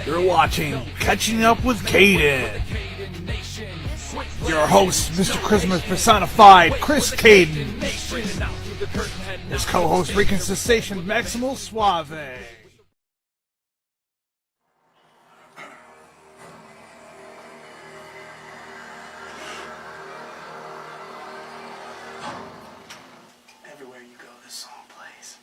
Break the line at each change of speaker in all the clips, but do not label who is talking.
You're watching Catching Up with Cayden. Your host, Mr. Christmas personified, Chris Cayden. His co-host, Rican Cessation, Maximal Suave.
Everywhere you go, this song plays.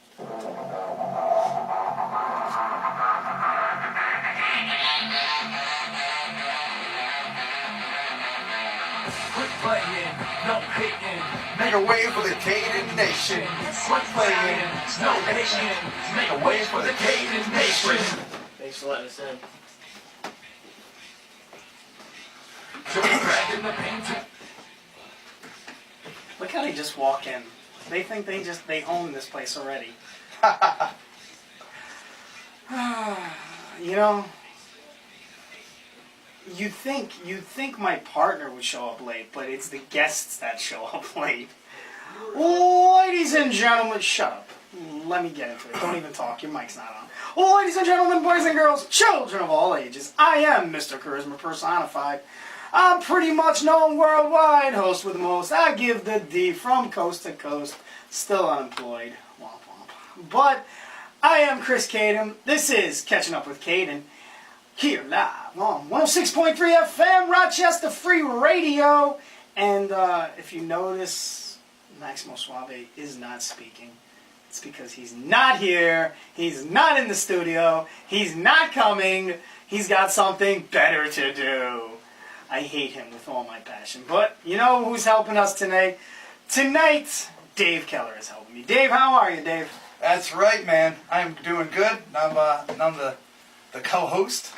Quit playing, no hating,
Make a way for the Cayden Nation.
quit playing, no hating, make a way for the Cayden Nation.
Thanks for letting us in.
Dragging the paint.
Look how they just walk in. They think they own this place already. You know, you'd think my partner would show up late, but it's the guests that show up late. Ladies and gentlemen, shut up. Let me get into it. Don't even talk. Your mic's not on. Ladies and gentlemen, boys and girls, children of all ages, I am Mr. Charisma personified. I'm pretty much known worldwide, host with the most. I give the D from coast to coast, still unemployed. Womp womp. But I am Chris Cayden. This is Catching Up with Cayden. Here live on 106.3 FM, Rochester Free Radio. And if you notice, Maximo Suave is not speaking. It's because he's not here. He's not in the studio. He's not coming. He's got something better to do. I hate him with all my passion. But you know who's helping us tonight? Tonight, Dave Keller is helping me. Dave, how are you, Dave?
That's right, man. I'm doing good. I'm the co-host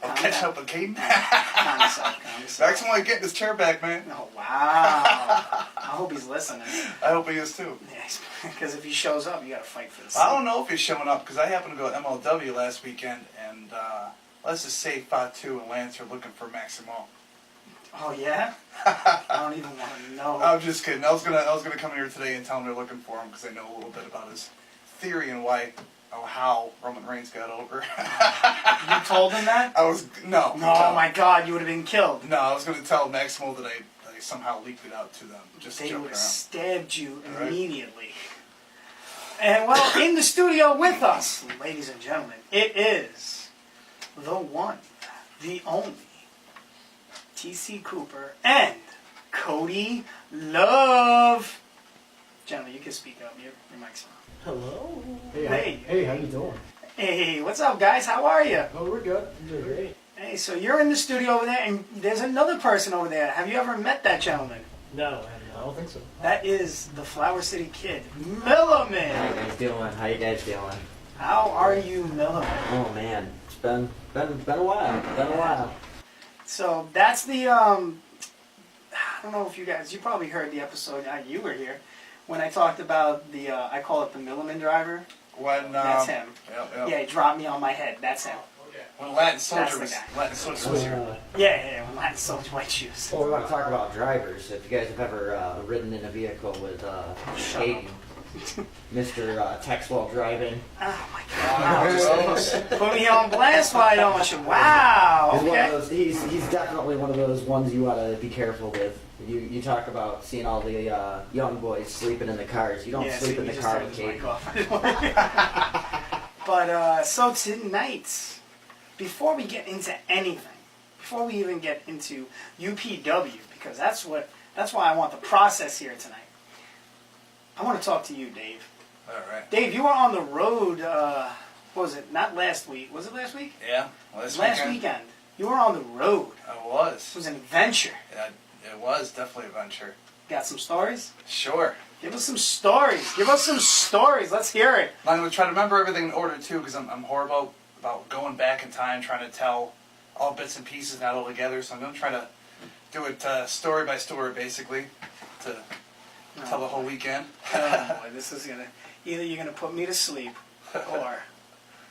of Catch Up with Cayden.
Calm yourself.
Maximum, I get this chair back, man.
Oh, wow. I hope he's listening.
I hope he is too.
Because if he shows up, you got to fight for this.
I don't know if he's showing up because I happened to go to MLW last weekend, and let's just say Fatu and Lance are looking for Maximo.
Oh, yeah? I don't even want to know.
I'm just kidding. I was gonna come here today and tell him they're looking for him because I know a little bit about his theory and how Roman Reigns got over.
You told him that?
No.
Oh, my God, you would have been killed.
No, I was going to tell Maximo that I somehow leaked it out to them. Just
They
joking
would have
around.
stabbed you
Right.
immediately. And, well, in the studio with us, ladies and gentlemen, it is the one, the only, T.C. Cooper and Cody Love. Gentlemen, you can speak up. Your mic's on.
Hello.
Hey,
how you doing?
Hey, what's up, guys? How are you?
Oh, we're good. You're great.
Hey, so you're in the studio over there, and there's another person over there. Have you ever met that gentleman?
No, I don't think so.
That is the Flower City Kid,
How
Milliman.
you guys doing? How you guys doing?
How are you, Milliman?
Oh man, it's been a while. Been a while.
So that's the I don't know if you probably heard the episode. You were here when I talked about the I call it the Milliman driver.
When
That's him.
Yep.
Yeah, he dropped me on my head. That's him.
When Latin Soldier
That's
was
the guy.
here.
Yeah, when Latin sold white shoes.
Well, we want to talk about drivers. If you guys have ever ridden in a vehicle with
Shut
Cayden, Mr. Tex while driving.
Oh my God! Just put me on blast. Why don't you? Wow.
He's one of
Okay.
those. He's definitely one of those ones you ought to be careful with. You talk about seeing all the young boys sleeping in the cars. You don't
Yeah,
sleep
so
in
you
the
just
car
turned
with
his mic
Cayden.
off. But so tonight, before we get into anything, before we even get into UPW, because that's why I want the process here tonight. I want to talk to you, Dave.
All right.
Dave, you were on the road. What was it? Not last week. Was it last week?
Yeah.
Last weekend. You were on the road.
I
It
was.
was an adventure.
It was definitely a venture.
Got some stories?
Sure.
Give us some stories. Give us some stories. Let's hear it.
I'm going to try to remember everything in order, too, because I'm horrible about going back in time, trying to tell all bits and pieces, not all together. So I'm going to try to do it story by story, basically, to tell the whole weekend.
Oh boy, this is either you're gonna put me to sleep, or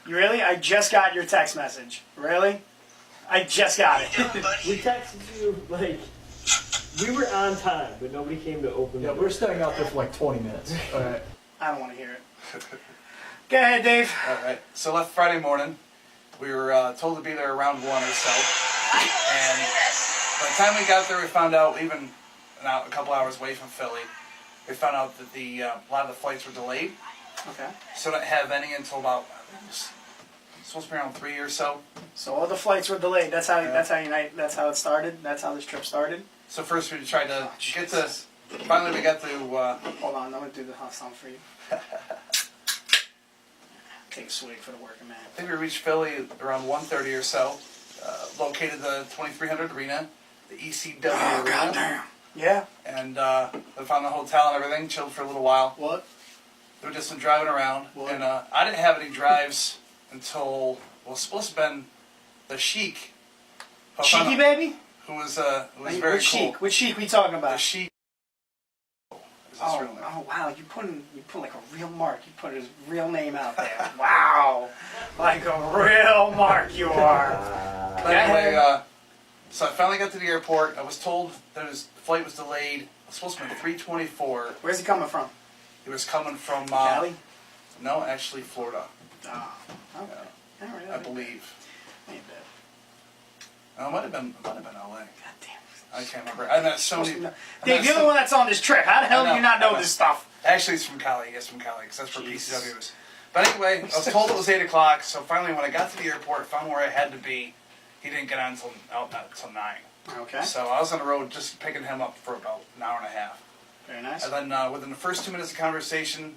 you really? I just got your text message. Really? I just got it.
We texted you, like, we were on time, but nobody came to open the
Yeah,
door.
we're staying out there for like 20 minutes. All right.
I don't want to hear it. Go ahead, Dave.
All right. So left Friday morning. We were told to be there around 1 or so. And by the time we got there, we found out, even a couple hours away from Philly, we found out that a lot of the flights were delayed.
Okay.
So didn't have any until about, supposed to be around 3 or so.
So all the flights were delayed. That's how it started. That's how this trip started.
So first we tried to get to, finally we got to,
Hold on, I'm gonna do the hot sound for you. Take a swig for the working man.
I think we reached Philly around 1:30 or so. Located the 2300 Arena, the ECW Arena.
Goddamn. Yeah.
And we found the hotel and everything, chilled for a little while.
What?
We just been driving around.
What?
And I didn't have any drives until, well, it was supposed to have been the Sheik.
Cheeky baby?
Who was very
Which
cool.
Sheik? Which Sheik we talking
The
about?
Sheik. Is his
Oh,
real name.
oh wow! You put like a real mark. You put his real name out there. Wow, like a real mark you are.
But anyway, so I finally got to the airport. I was told that the flight was delayed. It was supposed to be 3:24.
Where's he coming from?
He was coming from
Cali?
No, actually Florida.
Oh, okay. All right,
I believe.
Ain't bad.
No, it might have been LA.
God damn.
I can't remember. I met so many.
Dave, you're the one that's on this trip. How the hell do you not know this stuff?
Actually, it's from Cali. It's from Cali, because that's where
Jesus.
PCW is. But anyway, I was told it was 8 o'clock, so finally when I got to the airport, found where I had to be, he didn't get on until 9.
Okay.
So I was on the road just picking him up for about an hour and a half.
Very nice.
And then within the first 2 minutes of conversation,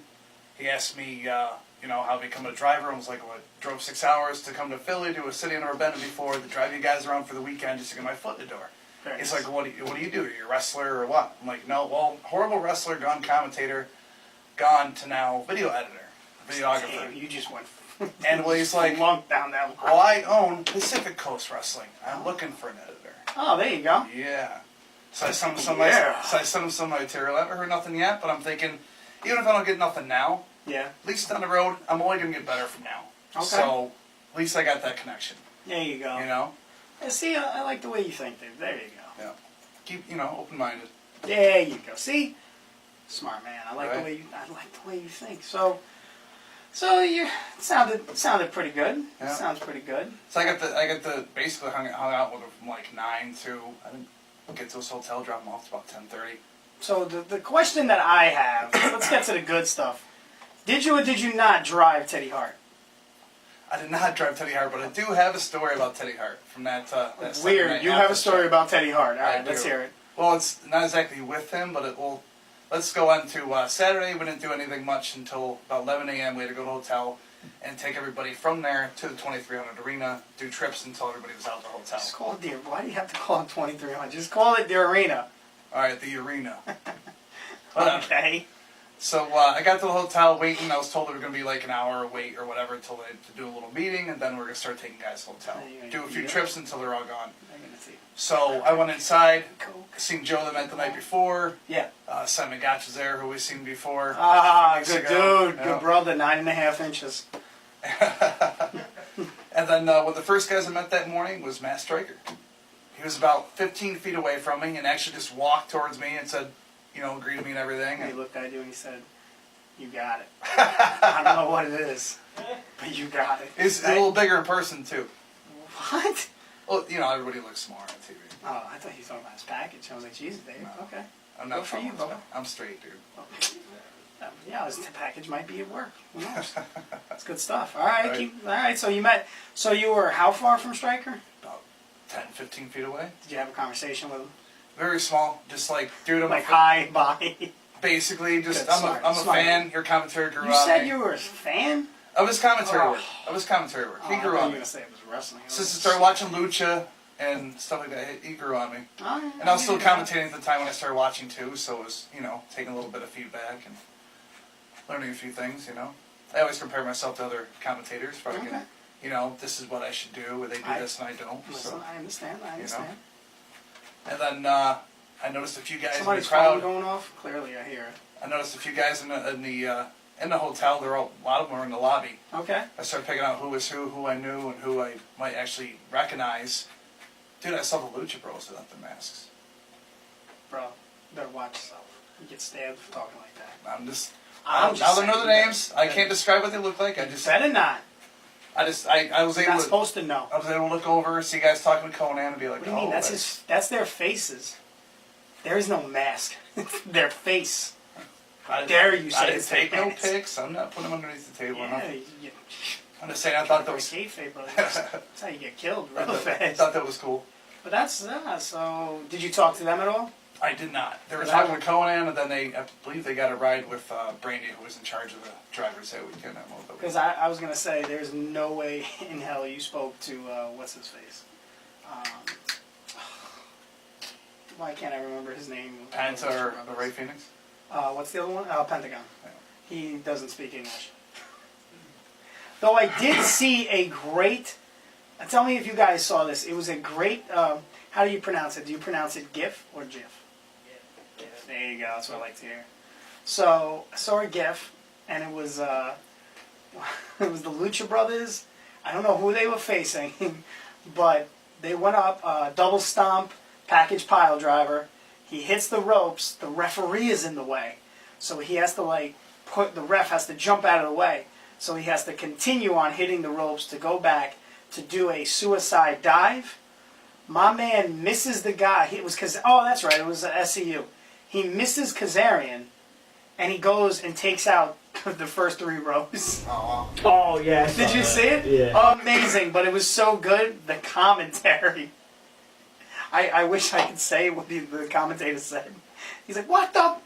he asked me, how to become a driver. I was like, well, I drove 6 hours to come to Philly, to a city I've never been to before, to drive you guys around for the weekend just to get my foot in the door.
Very
He's
nice.
like, what do you do? Are you a wrestler or what? I'm like, no, well, horrible wrestler, gone commentator, gone to now video editor, videographer.
Damn, you just went.
And well, he's like,
flunk down that line.
well, I own Pacific Coast Wrestling. I'm looking for an editor.
Oh, there you go.
Yeah. So I sent him some
Yeah.
of my material. I haven't heard nothing yet, but I'm thinking, even if I don't get nothing now,
Yeah.
at least down the road, I'm only going to get better from now.
Okay.
So at least I got that connection,
There you go.
you know?
Yeah, see, I like the way you think, Dave. There you go.
Yeah. Keep, open-minded.
There you go. See, smart man. I like
Right.
the way you think. So you sounded pretty good.
Yeah.
Sounds pretty good.
So I got the basically hung out with him from like 9 to, I didn't get to his hotel, drop him off to about 10:30.
So the question that I have, let's get to the good stuff. Did you or did you not drive Teddy Hart?
I did not drive Teddy Hart, but I do have a story about Teddy Hart from that Sunday
Weird.
night
You have a
after
story
show.
about Teddy Hart. All
I
right, let's
do.
hear it.
Well, it's not exactly with him, but let's go on to Saturday. We didn't do anything much until about 11 a.m. We had to go to the hotel and take everybody from there to the 2300 Arena, do trips until everybody was out of the hotel.
Just call it the. Why do you have to call it 2300? Just call it the arena.
All right, the arena. Whatever.
Okay.
So I got to the hotel waiting. I was told it was going to be like an hour wait or whatever until they to do a little meeting, and then we're going to start taking guys to the hotel. Do a few trips until they're all gone.
I'm gonna see.
So I went inside,
Coke.
seen Joe that I met the night before.
Yeah.
Simon Gotch was there, who we've seen before.
Ah,
Weeks
good
ago.
dude.
Yeah.
Good brother. 9.5 inches.
And then one of the first guys I met that morning was Matt Stryker. He was about 15 feet away from me and actually just walked towards me and said, greeted me and everything.
And he
And
looked at you and he said, "You got it." I don't know what it is, but you got it.
he's a little bigger in person, too.
What?
Well, everybody looks small on TV.
Oh, I thought he was talking about his package. I was like, Jesus, Dave.
No.
Okay.
I'm not
Good for you,
from
brother.
I'm straight, dude.
Yeah, his package might be at work. Who knows? That's good stuff. All right,
Right.
all right. So you were how far from Stryker?
About 10, 15 feet away.
Did you have a conversation with him?
Very small. Just like, dude, I'm
Like,
a
hi, bye.
basically, just,
Good, smart,
I'm a
smart.
fan. Your commentary grew
You
on
said
me.
you were a fan?
Of his commentary
Oh.
work. Of his commentary work. He
I
grew
thought you
on
were
me.
going to say it was wrestling.
Since I started watching Lucha and stuff like that, he grew on me.
All right,
And I was still
yeah.
commentating at the time when I started watching too, so it was, taking a little bit of feedback and learning a few things, I always compare myself to other commentators, probably,
Okay.
this is what I should do, or they do this and I don't.
Listen,
So.
I understand. I understand.
And then I noticed a few guys
Somebody's
in the
phone
crowd.
going off. Clearly, I hear it.
I noticed a few guys in the hotel. A lot of them were in the lobby.
Okay.
I started picking out who was who I knew, and who I might actually recognize. Dude, I saw the Lucha Bros without their masks.
Bro, better watch yourself. You get stabbed for talking like that.
I'm just.
I'm
I don't know
saying
the names. I can't describe what they look like. I just.
Better not.
I was
You're
able
not
to.
supposed to know.
I was able to look over, see guys talking to Conan, and be like,
What do you mean?
"Oh,
That's their faces. There is no mask. Their face.
I
dare you say
I didn't
it's
take no
mask.
pics. I'm not putting them underneath the table. or
Yeah,
nothing.
you,
I'm just saying. I thought that
for
was.
kayfabe, brother. That's how you get killed real
I
fast.
thought that was cool.
But that's so. Did you talk to them at all?
I did not. They were
Because I
talking to Conan, and then I believe they got a ride with Brandy, who was in charge of the drivers that weekend.
Because I was gonna say, there's no way in hell you spoke to what's his face. Why can't I remember his name?
Penta or Ray Phoenix?
What's the other one? Pentagon. He doesn't speak English. Though I did see a great. Tell me if you guys saw this. It was a great. How do you pronounce it? Do you pronounce it GIF or GIF? GIF. There you go. That's what I like to hear. So I saw a GIF, and it was it was the Lucha Brothers. I don't know who they were facing, but they went up double stomp package pile driver. He hits the ropes. The referee is in the way, so he has to the ref has to jump out of the way. So he has to continue on hitting the ropes to go back to do a suicide dive. My man misses the guy. It was that's right. It was SCU. He misses Kazarian, and he goes and takes out the first 3 rows.
Oh yeah. I saw
Did you
that.
see it?
Yeah.
Amazing, but it was so good. The commentary. I wish I could say what the commentator said. He's like, "What the?"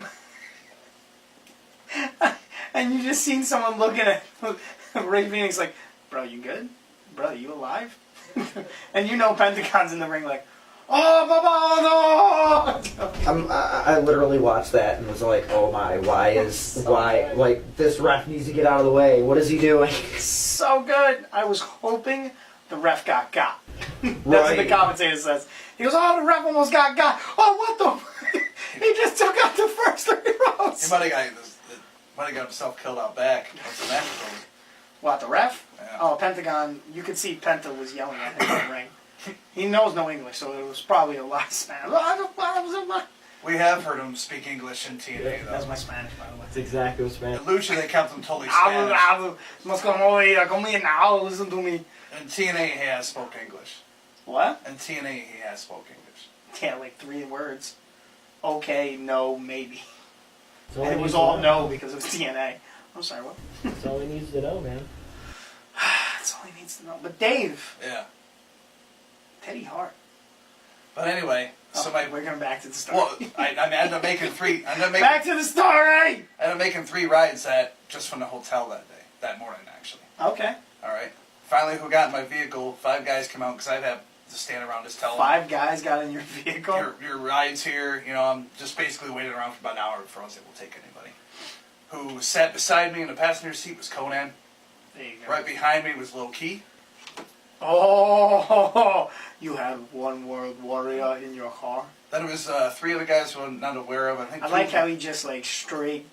And you just seen someone looking at Ray Phoenix like, "Bro, you good? Bro, you alive?" And you know Pentagon's in the ring like, "Oh, no!"
I literally watched that and was like, oh my, like, this ref needs to get out of the way. What is he doing?
So good. I was hoping the ref got. That's what the
Right.
commentator says. He goes, "Oh, the ref almost got. Oh, what the? He just took out the first 3 rows."
He might have got himself killed out back. Once the match was over.
What, the ref?
Yeah.
Oh, Pentagon. You could see Penta was yelling at him in the ring. He knows no English, so it was probably a lot of Spanish.
We have heard him speak English in TNA, though.
That's my Spanish, by the way.
That's exactly what's
In
man.
Lucha, they kept him totally Spanish.
Mas como ir, come here now, listen to me.
In TNA, he has spoke English.
What?
In TNA, he has spoke English.
Yeah, like 3 words. Okay, no, maybe.
That's all
And
he
it was
needs to
all
know.
no because of TNA. I'm sorry, what?
That's all he needs to know, man.
That's all he needs to know. But Dave,
Yeah.
Teddy Hart.
But anyway, so
We're going back to the story.
well, I ended up making 3.
Back to the story!
I ended up making 3 rides just from the hotel that morning, actually.
Okay.
All right. Finally, who got in my vehicle? 5 guys come out because I'd have to stand around just telling
5 guys got in your vehicle?
your ride's here. You know, I'm just basically waiting around for about an hour before I was able to take anybody. Who sat beside me in the passenger seat was Conan.
There you go.
Right behind me was Low Key.
Oh, you had one world warrior in your car.
Then it was 3 other guys who I'm not aware of. I think
I
2
like
of
how
them-
he just straight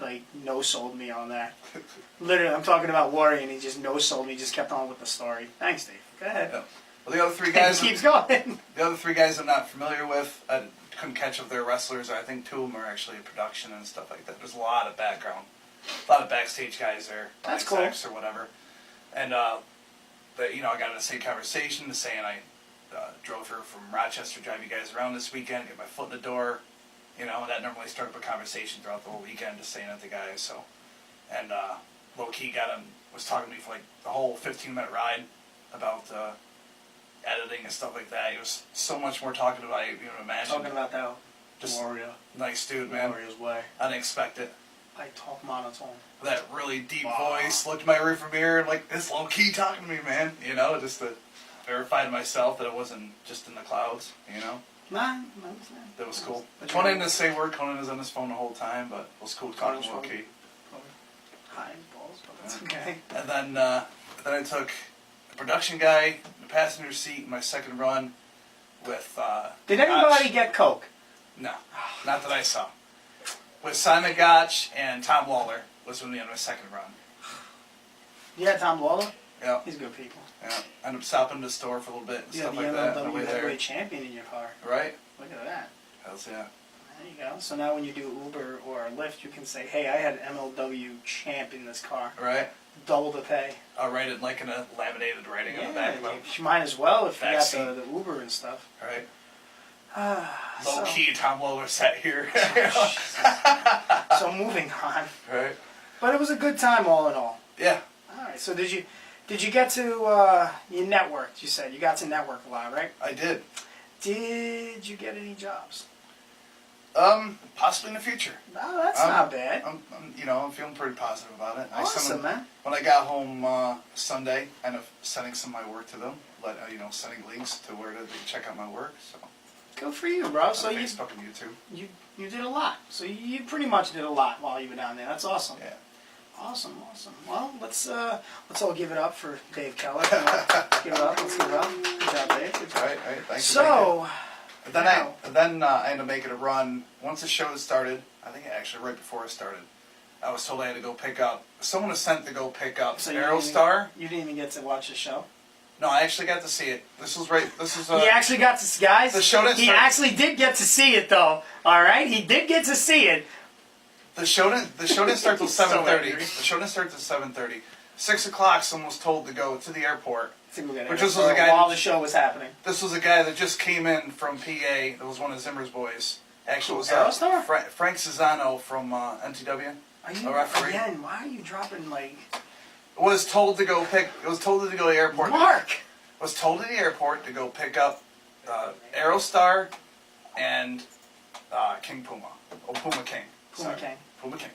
no-sold me on that. Literally, I'm talking about Warrior and he just no-sold me, just kept on with the story. Thanks, Dave. Go ahead.
Yeah. Well, the other 3
He
guys.
keeps going.
The other 3 guys I'm not familiar with. I couldn't catch if they're wrestlers. I think 2 of them are actually in production and stuff like that. There's a lot of background, a lot of backstage guys there.
That's
execs or whatever. And I got in the same conversation, saying I drove her from Rochester, drive you guys around this weekend, get my foot in the door. You know, and that normally started up a conversation throughout the whole weekend, just saying it to guys. So, and low key was talking to me for like the whole 15-minute ride about editing and stuff like that. He was so much more talkative than I even imagined.
Talking about that
Just
Warrior.
nice dude, man.
Warrior's way.
I didn't expect it.
I talk monotone.
That really deep
Wow.
voice, looked in my rearview mirror, and like, this low key talking to me, man. You know, just to verify to myself that it wasn't just in the clouds, you know?
Nah,
That was cool.
But
Conan didn't say a word. Conan was on his phone the whole time, but it was cool talking to
Conan's
low key.
high balls, but that's okay.
And then I took the production guy, the passenger seat, in my second run with.
Did everybody
Gotch.
get Coke?
No, not that I saw. With Simon Gotch and Tom Waller was when we had my second run.
You had Tom Lawler?
Yeah,
He's good people.
yeah. Ended up stopping at the store for a little bit and
You had
stuff
the
like that on the
MLW
way there.
heavyweight champion in your car.
Right?
Look at that.
Hells yeah.
There you go. So now when you do Uber or Lyft, you can say, hey, I had MLW champ in this car.
Right.
Double the pay.
I'll write it like in a laminated writing on the back of it.
You might as well if you got
Backseat.
the Uber and stuff.
Right.
So-
Low key, Tom Lawler sat here.
So moving on.
Right.
But it was a good time all in all.
Yeah.
All right. So did you get to you networked? You said you got to network a lot, right?
I did.
Did you get any jobs?
Possibly in the future.
No, that's not bad.
I'm feeling pretty positive about it.
Awesome, man.
When I got home Sunday, I ended up sending some of my work to them. Sending links to where they can check out my work. So
Good for you, bro.
on
So you
Facebook and YouTube.
you did a lot. So you pretty much did a lot while you were down there. That's awesome.
Yeah.
Awesome. Well, let's all give it up for Dave Keller. Give it up. Let's give it up. Good job, Dave. Good job.
Right. Thanks. For
So.
Then
now-
I ended up making a run. Once the show had started, I think actually right before it started, I was told I had to go pick up. Someone was sent to go pick up
So you didn't
Aerostar.
You didn't even get to watch the show.
No, I actually got to see it. This was
He actually got to guys.
the show didn't
He
start-
actually did get to see it, though. All right, he did get to see it.
the show didn't start till
He's so
7:30.
angry.
The show didn't start till 7:30. 6 o'clock, someone was told to go to the airport.
Which
was a guy
while
that-
the show was happening.
This was a guy that just came in from PA. That was one of Zimmer's boys. Actually, it was
Aerostar?
Frank Cesano from NTW.
Are you
A referee.
again? Why are you dropping like
Was told to go pick. Was told to go to the airport.
Mark?
Was told to the airport to go pick up Aerostar and King Puma. Oh, Puma King.
Puma
Sorry.
King.
Puma King.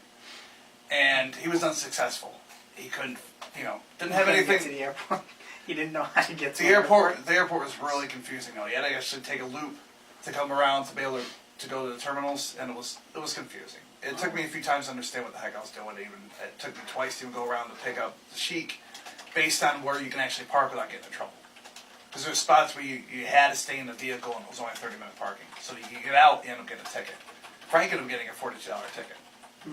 And he was unsuccessful. He couldn't, didn't have
Couldn't get
anything.
to the airport. He didn't know how to get to
The airport was really confusing though. You had to actually take a loop to come around to be able to go to the terminals, and it was confusing. It took me a few times to understand what the heck I was doing. It took me twice to even go around to pick up the Chic, based on where you can actually park without getting in trouble. Because there's spots where you had to stay in the vehicle and it was only 30-minute parking. So you could get out, you end up getting a ticket. Frank ended up getting a $42 ticket.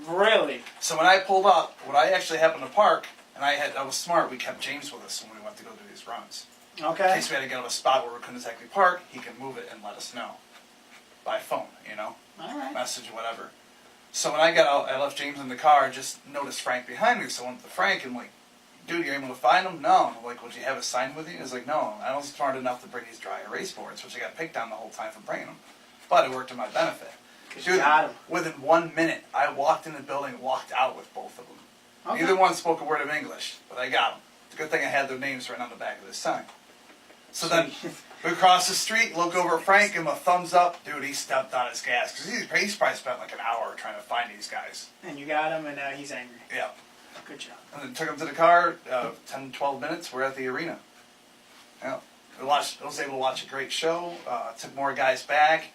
Really?
So when I pulled up, what I actually happened to park, and I was smart, we kept James with us when we went to go do these runs. In
Okay.
case we had to get to a spot where we couldn't exactly park, he can move it and let us know. By phone,
All right.
message, whatever. So when I got out, I left James in the car, just noticed Frank behind me, so I went to Frank and like, dude, you're able to find him? No. I'm like, would you have a sign with you? He's like, no, I wasn't smart enough to bring these dry erase boards, which I got picked on the whole time for bringing them. But it worked to my benefit.
'Cause you
Dude,
got 'em.
within 1 minute, I walked in the building and walked out with both of them.
Okay.
Neither one spoke a word of English, but I got them. It's a good thing I had their names written on the back of this sign. So then we cross the street, look over at Frank, give him a thumbs up. Dude, he stepped on his gas because he's probably spent like an hour trying to find these guys.
And you got him, and now he's angry.
Yeah.
Good job.
And then took him to the car. 10, 12 minutes. We're at the arena. Yeah. I was able to watch a great show. Took more guys back.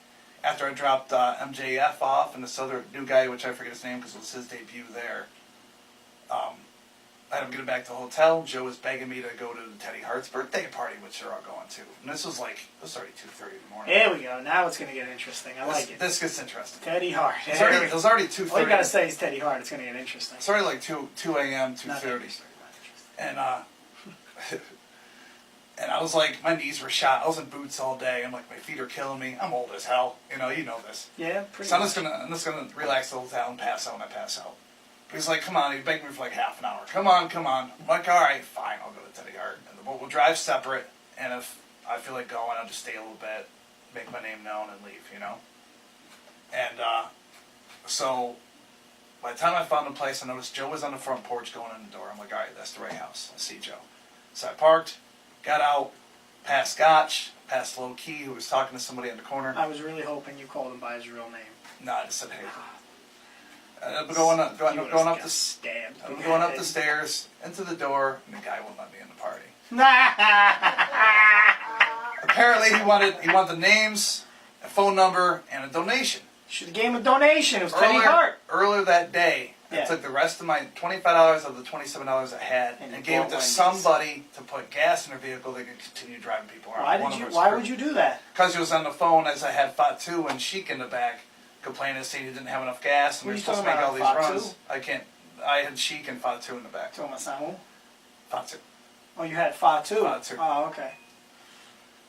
After I dropped MJF off and this other new guy, which I forget his name because it was his debut there. I had him get back to the hotel. Joe was begging me to go to Teddy Hart's birthday party, which they're all going to. And this was already 2:30 in the morning.
There we go. Now it's going to get interesting. I like it.
This gets interesting.
Teddy Hart.
It was already 2:30.
All you got to say is Teddy Hart. It's going to get interesting.
It's already like 2 a.m.,
Not
2:30.
interesting, not interesting.
And and I was like, my knees were shot. I was in boots all day. I'm like, my feet are killing me. I'm old as hell. You know this.
Yeah, pretty
So I'm
much.
just gonna relax the whole time and pass out when I pass out. He's like, come on. He begged me for like half an hour. Come on. I'm like, all right, fine. I'll go to Teddy Hart. And we'll drive separate. And if I feel like going, I'll just stay a little bit, make my name known, and leave. And so by the time I found the place, I noticed Joe was on the front porch going in the door. I'm like, all right, that's the right house. I see Joe. So I parked, got out, past Scotch, past Low Key, who was talking to somebody in the corner.
I was really hoping you called him by his real name.
No, I just said, hey. I'm going up the
stabbed.
I'm going up the stairs, into the door, and the guy wouldn't let me in the party. Apparently, he wanted the names, a phone number, and a donation.
Should have gave him a donation. It was Teddy Hart.
Earlier that day,
Yeah.
I took the rest of my $25 of the $27 I had
And
and
you
gave it
bought
to
Wendy's.
somebody to put gas in their vehicle that could continue driving people around.
Why would you do that?
Because he was on the phone as I had Fatu and Sheik in the back complaining, saying he didn't have enough gas and
What
we
are
were
you
supposed to make all
talking
these
about,
runs. I had Sheik and Fatu in the back.
Talking about Samu?
Fatu.
Oh, you had Fatu.
Fatu.
Oh, okay.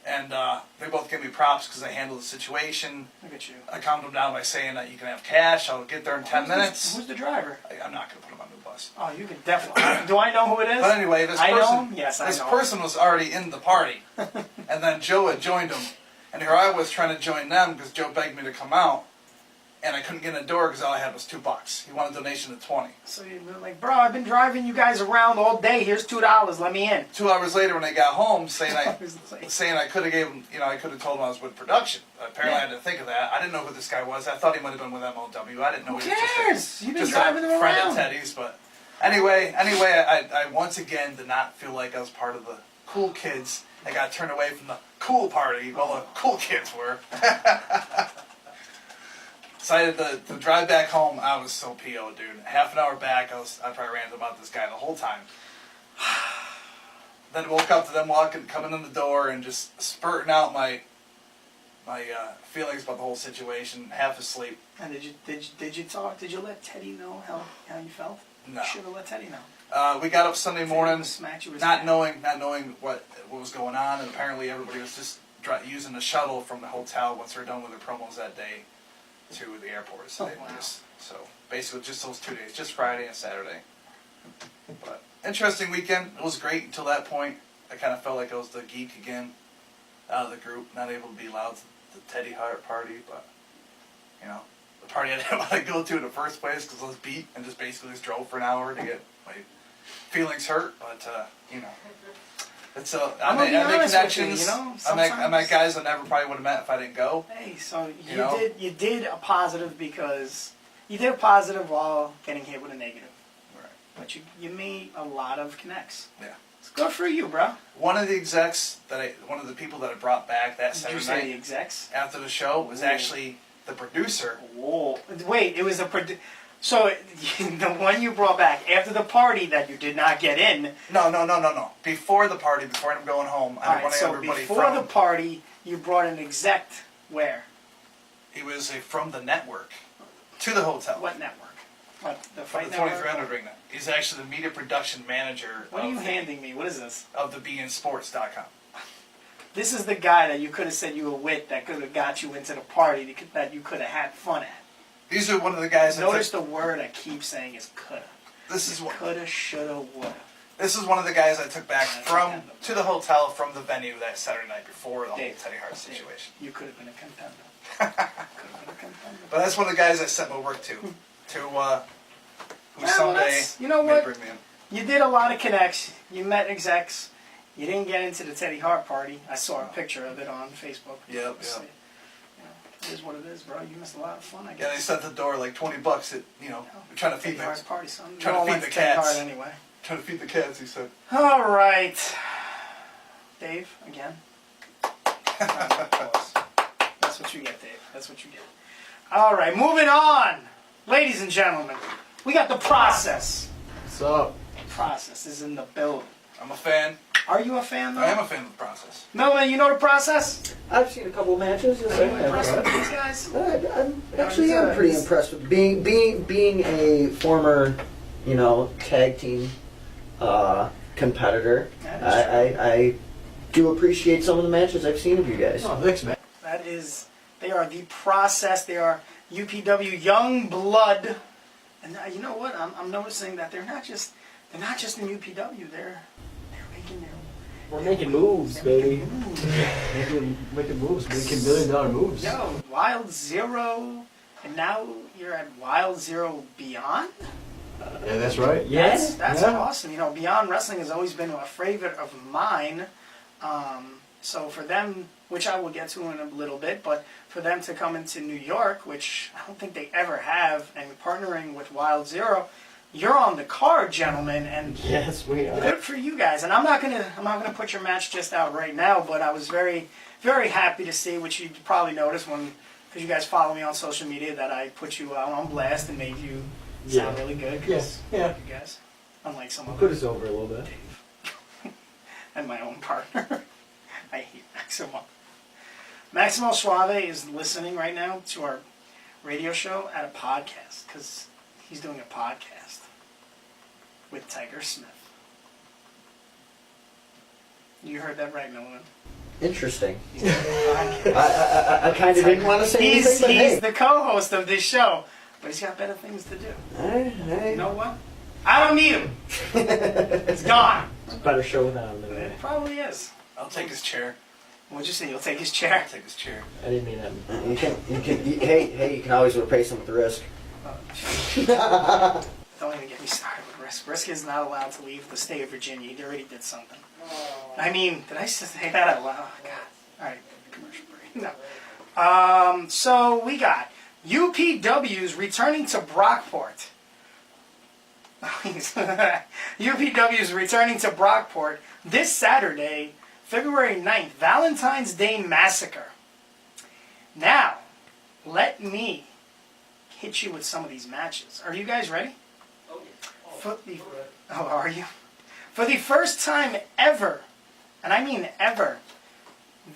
And they both gave me props because I handled the situation.
Look at you.
I calmed them down by saying that you can have cash. I'll get there in 10 minutes.
Who's the driver?
I'm not going to put him on the bus.
Oh, you can definitely. Do I know who it is?
But anyway, this
I know
person,
him? Yes, I
this
know.
person was already in the party. And then Joe had joined him. And here I was trying to join them because Joe begged me to come out. And I couldn't get in the door because all I had was $2. He wanted a donation of 20.
So you've been like, bro, I've been driving you guys around all day. Here's $2. Let me in.
2 hours later, when I got home, saying I
Like,
could have gave him, I could have told him I was with production. Apparently, I didn't think of that. I didn't know who this guy was. I thought he might have been with MLW. I didn't know
who
he was
cares? You've been
just
driving
a
them
friend
around.
at Teddy's. But anyway, I once again did not feel like I was part of the cool kids. I got turned away from the cool party while the cool kids were. Decided to drive back home. I was so PO, dude. Half an hour back, I probably ranted about this guy the whole time. Then woke up to them coming in the door and just spurting out my feelings about the whole situation. Half asleep.
And did you talk? Did you let Teddy know how you felt?
No.
You should have let Teddy know.
We got up Sunday morning,
Smacked you with
not
his
knowing what was going on, and apparently everybody was just using the shuttle from the hotel once they're done with their promos that day to the airport. So,
wow.
So basically just those 2 days, just Friday and Saturday. But interesting weekend. It was great until that point. I kind of felt like I was the geek again out of the group, not able to be allowed to the Teddy Hart party, but the party I didn't want to go to in the first place because I was beat and just basically just drove for an hour to get my feelings hurt. But it's I make connections. I met guys I never probably would have met if I didn't go.
Hey, so you did a positive because you did a positive while getting hit with a negative.
Right.
But you made a lot of connects.
Yeah.
It's good for you, bro.
One of the people that I brought back that
Did you
Saturday
say the
night
execs?
after the show was
Ooh.
actually the producer.
Whoa. Wait, it was a so the one you brought back after the party that you did not get in.
No. Before the party, before I'm going home, I
Alright,
wanted
so
everybody
before
from.
the party, you brought an exec where?
He was from the network to the hotel.
What network? What, the
From
Fight
the
Network?
2300 ring. He's actually the media production manager
What are you handing me? What is this?
of the BNSports.com.
This is the guy that you could have said you were with that could have got you into the party that you could have had fun at.
These are one of the guys.
Notice the word I keep saying is coulda.
This is what.
Coulda, shoulda, woulda.
This is one of the guys I took back to the hotel from the venue that Saturday night before the whole
Dave,
Teddy Hart situation.
You could have been a contender. Could have been a contender.
But that's one of the guys I sent my work to who
Well,
someday
that's- you know
may
what?
bring me in.
You did a lot of connects. You met execs. You didn't get into the Teddy Hart party. I saw a picture of it on Facebook.
Yep.
So, it is what it is, bro. You missed a lot of fun, I
Yeah,
guess.
they set the door like $20 at trying to feed
Teddy Hart's party, son.
trying to
We all
feed
went
the
Teddy
cats.
Hart anyway.
trying to feed the cats. He said.
All right, Dave. Again. That's what you get, Dave. That's what you get. All right, moving on, ladies and gentlemen. We got the process.
What's up?
Process is in the building.
I'm a fan.
Are you a fan, though?
I am a fan of the process.
Melvin, you know the process?
I've seen a couple matches. Yes,
Are
I
you impressed
have.
with these guys?
I'm actually am pretty impressed with being a former, tag team competitor.
That is
I do appreciate some of the matches I've seen of you guys.
Oh, thanks, man.
That is, they are the process. They are UPW young blood, and you know what? I'm noticing that they're not just in UPW. They're making their.
We're making moves, baby.
moves.
Making moves, making $1 million moves.
Yo, Wild Zero, and now you're at Wild Zero Beyond.
Yeah, that's right.
That's
Yeah.
awesome. Beyond Wrestling has always been a favorite of mine. So for them, which I will get to in a little bit, but for them to come into New York, which I don't think they ever have, and partnering with Wild Zero, you're on the card, gentlemen, and
Yes, we are.
good for you guys. And I'm not gonna put your match just out right now, but I was very, very happy to see, which you probably noticed because you guys follow me on social media, that I put you out on blast and made you sound really good. 'Cause
Yeah.
you guys, unlike some
Put
others,
us over a little bit.
and my own partner. I hate Maximo. Maximo Suave is listening right now to our radio show at a podcast because he's doing a podcast with Tiger Smith. You heard that right, Nolan.
Interesting. I kind of didn't want to say anything, but
He's
hey.
the co-host of this show, but he's got better things to do.
Hey.
You know what? I don't need him. He's gone.
It's a better show without him.
It probably is.
I'll take his chair.
What'd you say? You'll take his chair?
I'll take his chair.
I didn't mean that.
Hey, you can always replace him with the risk.
Don't even get me started with Risk. Risk is not allowed to leave the state of Virginia. He already did something. I mean, did I say that out loud? Oh, God. All right, commercial break. No. So we got UPW's returning to Brockport. UPW's returning to Brockport this Saturday, February 9th, Valentine's Day Massacre. Now, let me hit you with some of these matches. Are you guys ready? Oh, are you? For the first time ever, and I mean ever,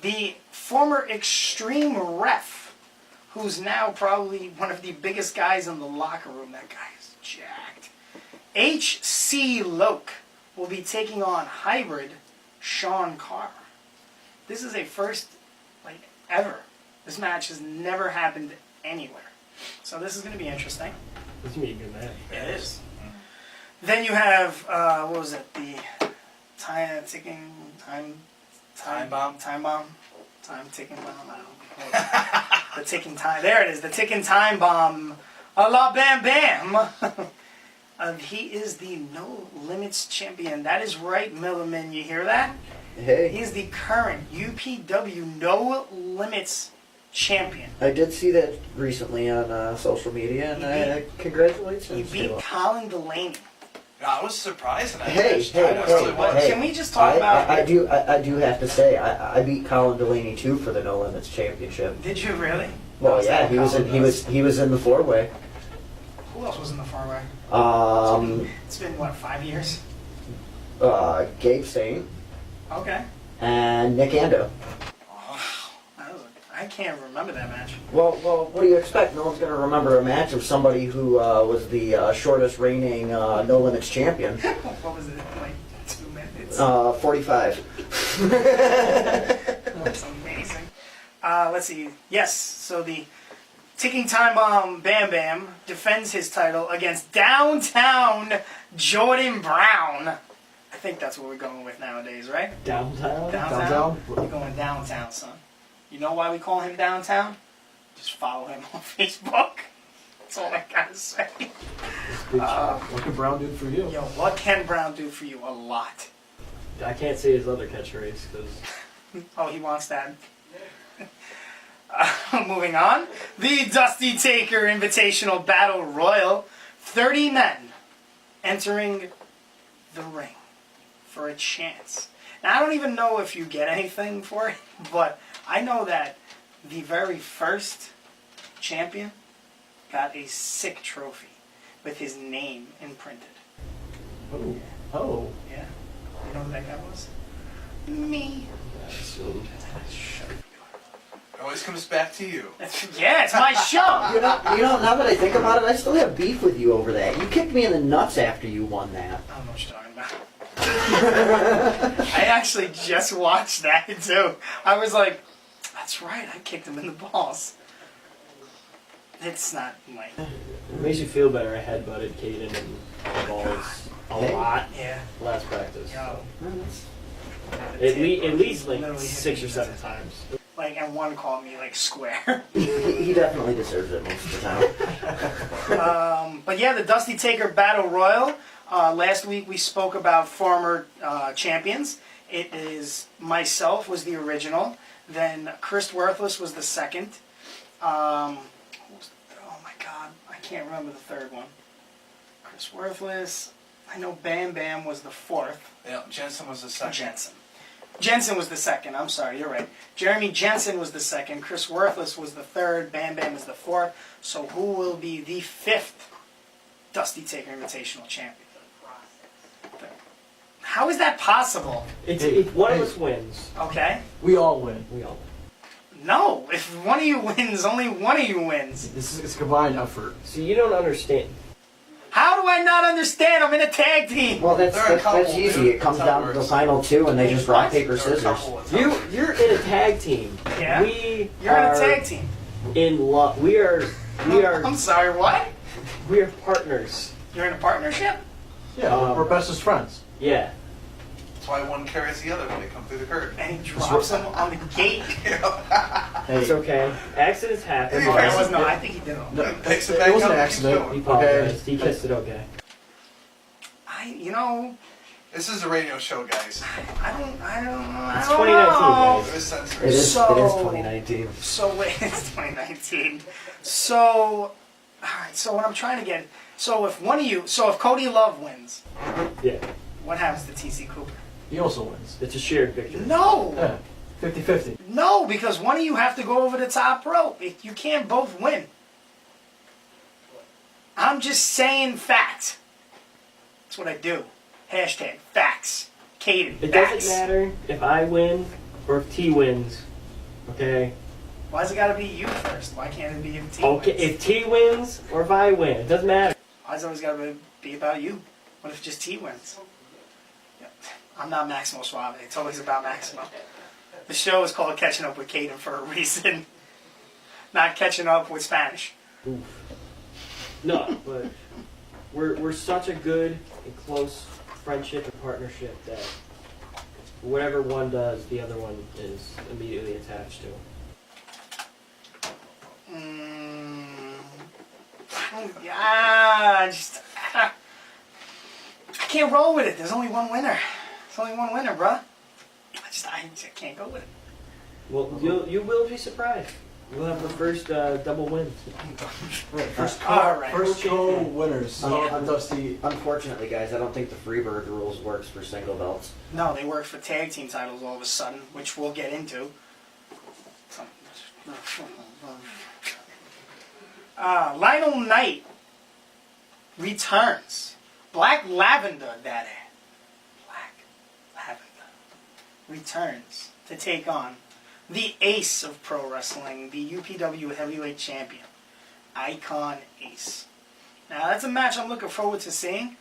the former Extreme Ref, who's now probably one of the biggest guys in the locker room, that guy is jacked, H.C. Loke will be taking on hybrid Sean Carr. This is a first, ever. This match has never happened anywhere. So this is going to be interesting.
This is going to be a good match.
It is. Then you have, what was it? The time bomb? Time ticking bomb? I don't know. The ticking time. There it is. The ticking time bomb. A la Bam Bam. He is the No Limits champion. That is right, Milliman. You hear that?
Hey.
He's the current UPW No Limits champion.
I did see that recently on social media, and congratulations.
He beat Colin Delaney.
I was surprised in that
Hey,
match.
hey,
I really was.
hey.
Can we just talk about?
I do have to say I beat Colin Delaney too for the No Limits Championship.
Did you really?
Well, yeah, he was in the 4-way.
Who else was in the 4-way? It's been what, 5 years?
Gabe Saint
Okay.
and Nick Ando.
I can't remember that match.
Well, what do you expect? No one's going to remember a match of somebody who was the shortest reigning No Limits champion.
What was it, 2 minutes?
45.
That's amazing. Let's see. Yes, so the ticking time bomb Bam Bam defends his title against Downtown Jordan Brown. I think that's what we're going with nowadays, right?
Downtown?
Downtown? You're going downtown, son. You know why we call him Downtown? Just follow him on Facebook. That's all I gotta say.
Good job. What can Brown do for you?
Yo, what can Brown do for you? A lot.
I can't say his other catchphrase because
Oh, he wants that. Moving on. The Dusty Taker Invitational Battle Royal. 30 men entering the ring for a chance. Now, I don't even know if you get anything for it, but I know that the very first champion got a sick trophy with his name imprinted.
oh,
Yeah. You know who that guy was? Me.
It always comes back to you.
Yeah, it's my show.
You know, now that I think about it, I still have beef with you over that. You kicked me in the nuts after you won that.
I don't know what you're talking about. I actually just watched that too. I was like, that's right, I kicked him in the balls. It's not like,
it makes you feel better. I headbutted Cayden in the balls a lot
yeah.
last practice.
Yo,
At least like
Literally
6 or
hit
7
me.
times.
like, and one called me like square.
He definitely deserves it most of the time.
But yeah, the Dusty Taker Battle Royal. Last week we spoke about former champions. It is myself was the original. Then Chris Worthless was the second. Oh my God, I can't remember the third one. Chris Worthless. I know Bam Bam was the fourth.
Yeah, Jensen was the second.
Jensen was the second. I'm sorry, you're right. Jeremy Jensen was the second. Chris Worthless was the third. Bam Bam is the fourth. So who will be the fifth Dusty Taker Invitational champion? How is that possible?
It's one of us wins.
Okay.
We all win.
We all win.
No, if one of you wins, only one of you wins.
It's a combined effort.
See, you don't understand.
How do do I not understand? I'm in a tag team.
Well, that's
There are a couple,
that's easy.
dude.
It comes
That's how
down
it
to the
works.
final two, and they just rock, paper,
There are a
scissors.
couple, that's how it works.
You're in a tag team.
Yeah?
We
You're in
are
a tag team.
in love. We are
I'm sorry, what?
partners.
You're in a partnership?
Yeah, we're bestest friends.
Yeah.
That's why one carries the other when they come through the curtain.
And he drops him on the gate.
Hey,
It's okay. Accidents happen.
Hey,
I was no, I think he did it.
no,
Takes
it
it back
wasn't
up
an
and keeps
accident.
going.
He
Okay.
apologized. He kissed it okay.
You know,
This is a radio show, guys.
I don't
It's
know.
2019, guys.
There is censoring.
It is.
So-
It is 2019.
So wait, it's 2019. So, all right. So what I'm trying to get. So if Cody Love wins,
Yeah.
what happens to TC Cooper?
He also wins.
It's a shared victory.
No,
Yeah, 50-50.
no, because one of you have to go over the top rope. You can't both win. I'm just saying facts. That's what I do. Hashtag facts. Cayden.
It
facts.
doesn't matter if I win or if T wins. Okay.
Why's it got to be you first? Why can't it be if T
Okay.
wins?
If T wins or if I win, it doesn't matter.
Why's it always got to be about you? What if just T wins? Yeah. I'm not Maximo Suave. It's always about Maximo. The show is called Catching Up with Cayden for a reason. Not catching up with Spanish.
No, but we're such a good and close friendship and partnership that whatever one does, the other one is immediately attached to.
I can't roll with it. There's only one winner. There's only one winner, bruh. I can't go with it.
Well, you will be surprised. We'll have the first double win.
Right, first
All right.
first co-winners.
Yeah.
Dusty.
Unfortunately, guys, I don't think the Freebird rules works for single belts.
No, they work for tag team titles all of a sudden, which we'll get into. Lionel Knight returns. Black Lavender, that is. Black Lavender returns to take on the ace of pro wrestling, the UPW heavyweight champion, Icon Ace. Now that's a match I'm looking forward to seeing.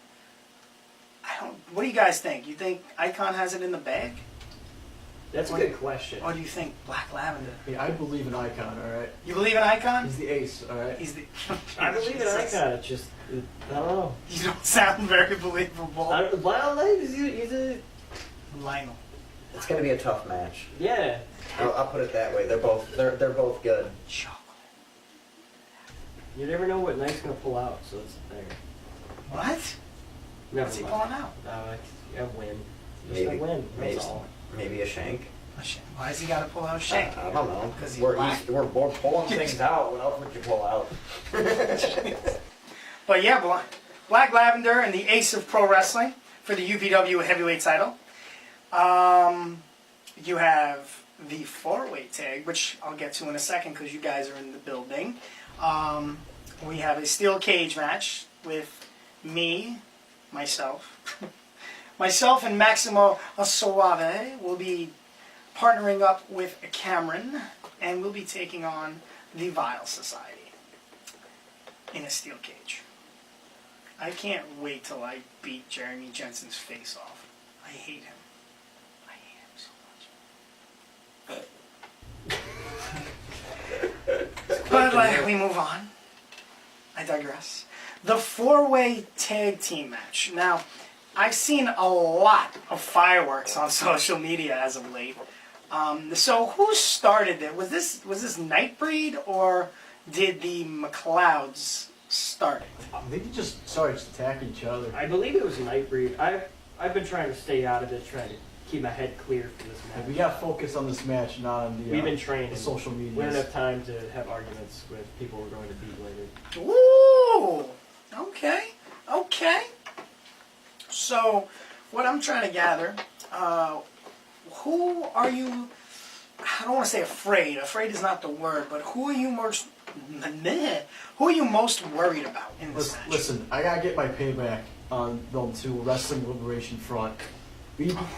What do you guys think? You think Icon has it in the bag?
That's a good question.
Or do you think Black Lavender?
Hey, I believe in Icon, alright?
You believe in Icon?
He's the ace, alright?
He's the.
I believe in Icon. It's just I don't know.
You don't sound very believable.
Well, he's a
Lionel.
It's going to be a tough match.
yeah.
I'll put it that way. They're both good.
Chocolate.
You never know what Knight's gonna pull out, so it's there.
What?
Never
What's he
mind.
pulling out?
A win. Just
Maybe,
a win.
maybe,
That's all.
maybe a shank.
A shank. Why has he got to pull out a shank?
I don't know.
'Cause he's
We're
black.
we're pulling things out. What else would you pull out?
But yeah, Black Lavender and the ace of pro wrestling for the UPW heavyweight title. You have the four-way tag, which I'll get to in a second because you guys are in the building. We have a steel cage match with myself and Maximo Suave will be partnering up with Cameron, and we'll be taking on the Vile Society in a steel cage. I can't wait till I beat Jeremy Jensen's face off. I hate him. I hate him so much. But we move on. I digress. The four-way tag team match. Now, I've seen a lot of fireworks on social media as of late. So who started it? Was this Nightbreed, or did the McLeods start it?
They just started attacking each other.
I believe it was Nightbreed. I've been trying to stay out of it, trying to keep my head clear for this match.
We got focused on this match, not on the,
We've been training.
the social
We
media.
don't have time to have arguments with people we're going to beat later.
Ooh, okay. So, what I'm trying to gather, who are you? I don't want to say afraid. Afraid is not the word, but who are you most? Who are you most worried about in this match?
Listen, I gotta get my payback on them two Wrestling Liberation Front.
Oh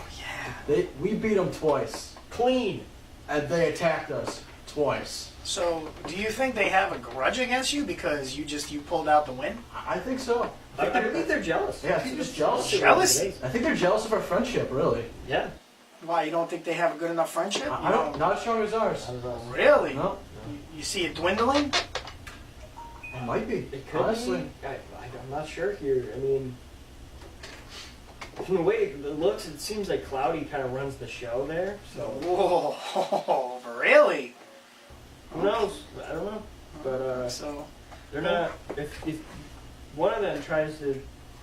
yeah.
We beat them twice,
Clean.
and they attacked us twice.
So, do you think they have a grudge against you because you pulled out the win?
I think so.
I believe they're jealous.
Yeah, I think they're jealous.
Jealous?
I think they're jealous of our friendship, really.
Yeah.
Why, you don't think they have a good enough friendship?
I don't, not as strong as ours.
Really?
No,
You see it dwindling?
it might be.
It could
honestly.
be. I'm not sure here. I mean, from the way it looks, it seems like Cloudy kind of runs the show there. So
Whoa, really?
who knows? I don't know. But
So,
they're not. If one of them tries to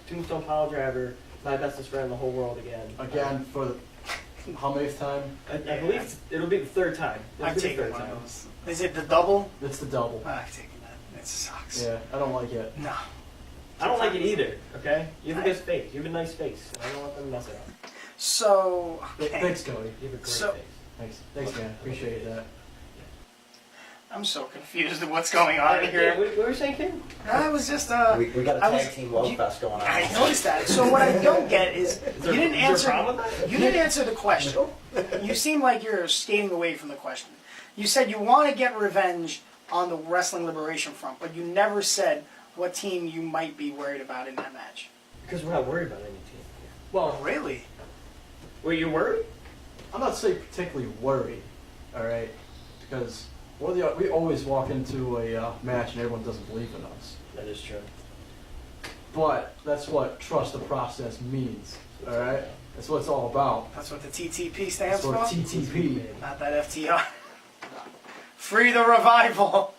Tombstone Pile Driver, my bestest friend in the whole world again.
Again, for the how many time?
I believe it'll be the third time. It'll
I've
be the
taken
third
one
time.
of those. Is it the double?
It's the double.
I've taken that. It sucks.
Yeah, I don't like it.
No.
I don't like it either. Okay, you have a good face. You have a nice face. I don't want them to mess it up.
So, okay.
Thanks, Cody.
You have a great
So-
face.
Thanks, man. Appreciate that.
I'm so confused at what's going on here.
What were you saying, Kim?
I was just,
We got a
I
tag
was-
team love
you-
fest going on.
I noticed that. So what I don't get is you didn't
Is there a
answer.
problem with that?
You didn't answer the question. You seem like you're skating away from the question. You said you want to get revenge on the Wrestling Liberation Front, but you never said what team you might be worried about in that match.
Because we're not worried about any team. Well,
Really?
were you worried?
I'm not saying particularly worried, all right, because we always walk into a match and everyone doesn't believe in us.
That is true.
But that's what trust the process means, all right? That's what it's all about.
That's what the TTP stands
That's what
for?
TTP.
Not that FTR. Free the revival.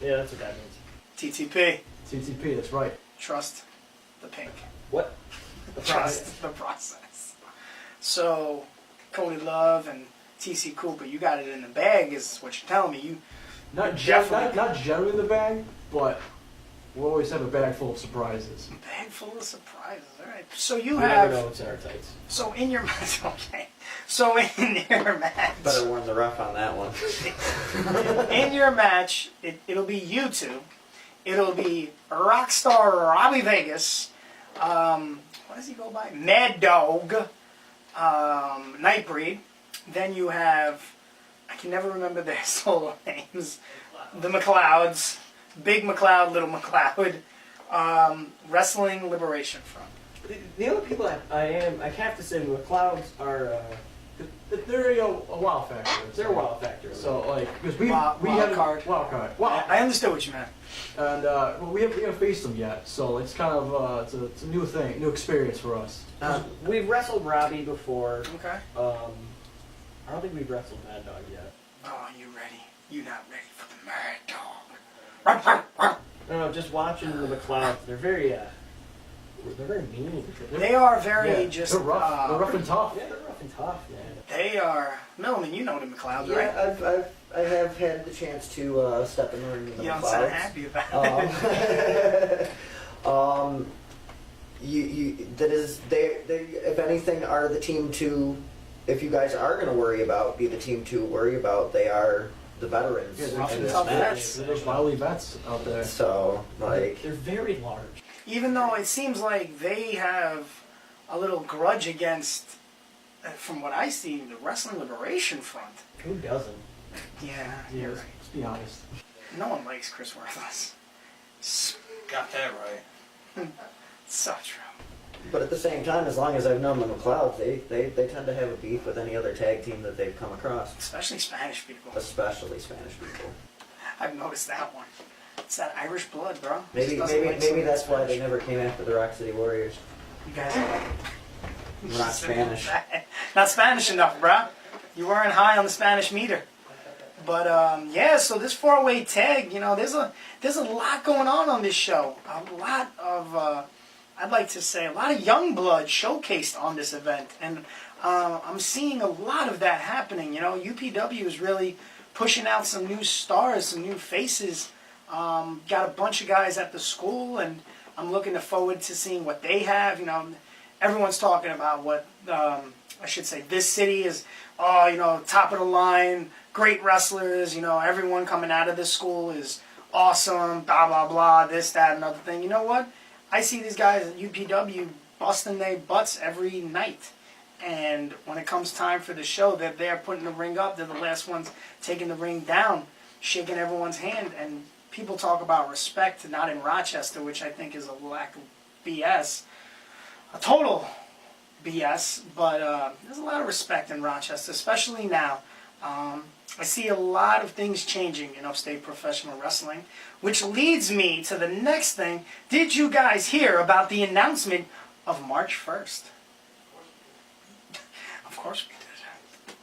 Yeah, that's what that means.
TTP.
TTP, that's right.
Trust the pink.
What? The process.
Trust the process. So, Cody Love and TC Cooper, you got it in the bag, is what you're telling me. You
Not generally in the bag, but we'll always have a bag full of surprises.
bag full of surprises. All right. So you
We never
have.
know what's in our tights.
So in your match, okay. So in your match,
Better warn the ref on that one.
in your match, it'll be you two. It'll be Rockstar Robbie Vegas. What does he go by? Mad Dog. Nightbreed. Then you have, I can never remember their solo names. The McLeods. Big McLeod, Little McLeod. Wrestling Liberation Front.
The other people I have to say, the McLeods are,
They're a wow factor.
they're a wild factor.
So like, because we
Wild
have
card.
wild card. Wow.
I understood what you meant.
And well, we haven't faced them yet, so it's kind of it's a new thing, new experience for us.
We've wrestled Robbie before.
Okay.
I don't think we've wrestled Mad Dog yet.
Oh, you ready? You not ready for the Mad Dog.
I don't know, just watching the McLeods, they're very mean.
They are very
Yeah,
just.
they're rough. They're rough and tough.
Yeah, they're rough and tough, man.
They are. Millman, you know the McLeods, right?
Yeah, I have had the chance to step in the ring with the
You don't
McLeods.
sound happy about it.
That is they if anything are the team to, if you guys are going to worry about, be the team to worry about, they are the veterans
Yeah, they're
rough
in
and
this
tough
match.
vets.
There's wily vets out there.
So like
They're very large.
Even though it seems like they have a little grudge against, from what I see, the Wrestling Liberation Front.
Who doesn't?
Yeah, you're right.
Let's be honest.
No one likes Chris Worthless.
Got that right.
So true.
but at the same time, as long as I've known the McLeods, they tend to have a beef with any other tag team that they've come across,
Especially Spanish people.
especially Spanish people.
I've noticed that one. It's that Irish blood, bro.
Maybe
Just doesn't like
maybe
some
that's why they
Spanish.
never came after the Rock City Warriors.
You guys are
We're not Spanish.
not Spanish enough, bruh. You weren't high on the Spanish meter. But yeah, so this 4-way tag, you know, there's a lot going on this show. A lot of, I'd like to say, a lot of young blood showcased on this event, and I'm seeing a lot of that happening. You know, UPW is really pushing out some new stars, some new faces. Got a bunch of guys at the school, and I'm looking forward to seeing what they have. You know, everyone's talking about what I should say. This city is, you know, top of the line, great wrestlers. You know, everyone coming out of this school is awesome. Blah blah blah. This, that, another thing. You know what? I see these guys at UPW busting their butts every night, And when it comes time for the show, they're there putting the ring up. They're the last ones taking the ring down, shaking everyone's hand. And people talk about respect, not in Rochester, which I think is a lack of BS. A total BS. But there's a lot of respect in Rochester, especially now. I see a lot of things changing in upstate professional wrestling, which leads me to the next thing. Did you guys hear about the announcement of March 1st? Of course we did.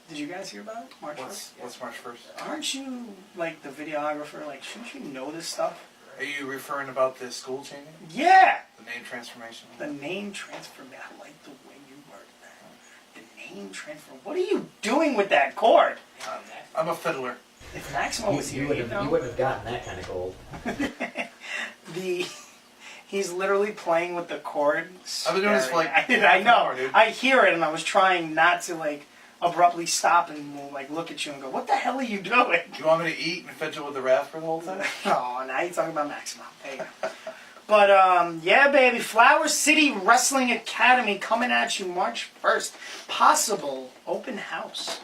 Did you guys hear about it? March 1st?
What's March 1st?
Aren't you, like, the videographer? Like, shouldn't you know this stuff?
Are you referring about the school changing?
Yeah!
The name transformation?
The name transfer. I like the way you worded that. The name transfer. What are you doing with that cord?
I'm a fiddler.
If Maximo was here,
You wouldn't have gotten that kind of gold.
He's literally playing with the cord.
I've been doing this for like
I know.
hour, dude.
I hear it, and I was trying not to like abruptly stop and like look at you and go, "What the hell are you doing?"
You want me to eat and fidget with the raft for the whole time?
Oh, now you're talking about Maximo. There you go. But yeah, baby, Flower City Wrestling Academy coming at you March 1st. Possible open house.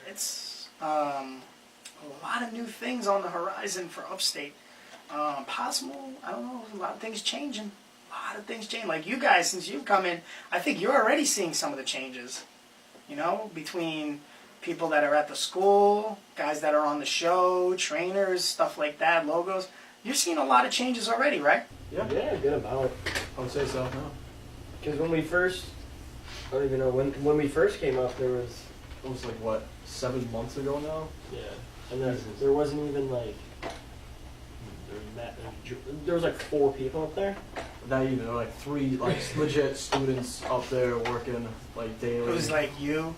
It's a lot of new things on the horizon for upstate. Possible, I don't know, a lot of things changing. A lot of things changing. Like you guys, since you've come in, I think you're already seeing some of the changes. You know, between people that are at the school, guys that are on the show, trainers, stuff like that, logos. You're seeing a lot of changes already, right?
Yeah, a good amount.
I would say so. No.
Because when we first, I don't even know, when we first came up, there was,
It was like what, 7 months ago now?
yeah, and then there wasn't even like, there was like 4 people up there.
Not even, there were like 3 like legit students up there working like daily.
It was like you,